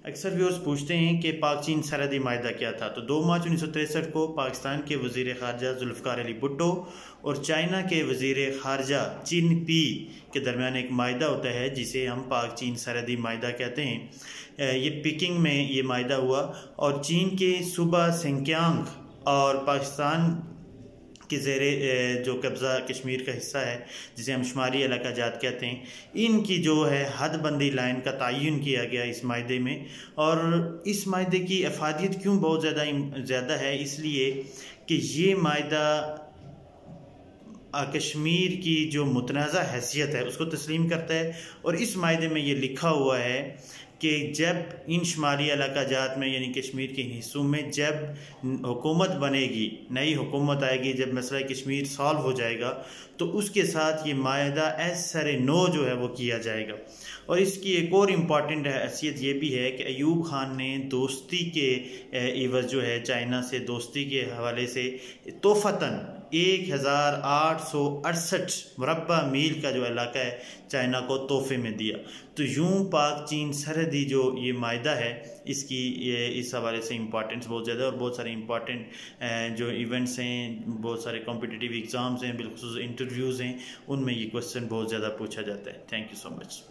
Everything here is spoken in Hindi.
अक्सर व्यूअर्स पूछते हैं कि पाक चीन सरहदी माहिदा क्या था। तो 2 मार्च 1963 को पाकिस्तान के वज़ीर ख़ारजा जुल्फ़िकार अली भुट्टो और चाइना के वज़ीर ख़ारजा चिन पी के दरमियान एक माहिदा होता है जिसे हम पाक चीन सरहदी माहिदा कहते हैं। ये पिकिंग में ये माहिदा हुआ और चीन के सूबा सिंकियांग और पाकिस्तान के ज़ेरे जो कब्ज़ा कश्मीर का हिस्सा है जिसे हम शुमारी इलाका जात कहते हैं, इनकी जो है हदबंदी लाइन का तयन किया गया इस माहिदे में। और इस माहिदे की अफादियत क्यों बहुत ज़्यादा है, इसलिए कि ये माहिदा कश्मीर की जो मुतनाज़ा हैसियत है उसको तस्लीम करता है। और इस माहिदे में ये लिखा हुआ है कि जब इन शुमारी इलाका जात में यानी कश्मीर के हिस्सों में जब हुकूमत बनेगी, नई हुकूमत आएगी, जब मसला कश्मीर सॉल्व हो जाएगा तो उसके साथ ये माहिदा एस-सरे नो जो है वो किया जाएगा। और इसकी एक और इम्पॉर्टेंट हैसियत ये भी है कि अयूब खान ने दोस्ती के एवज़ जो है चाइना से दोस्ती के हवाले से तोहफ़तन 1868 मुरब्बा मील का जो इलाका है चाइना को तोहफे में दिया। तो यूँ पाक चीन सरहदी जो ये माहिदा है इसकी इस हवाले से इम्पॉर्टेंस बहुत ज़्यादा है। और बहुत सारे इम्पॉर्टेंट जो इवेंट्स हैं, बहुत सारे कॉम्पिटिटिव एग्ज़ाम्स हैं, बिलखुसूस इंटरव्यूज़ हैं, उनमें ये क्वेश्चन बहुत ज़्यादा पूछा जाता है। Thank you so much.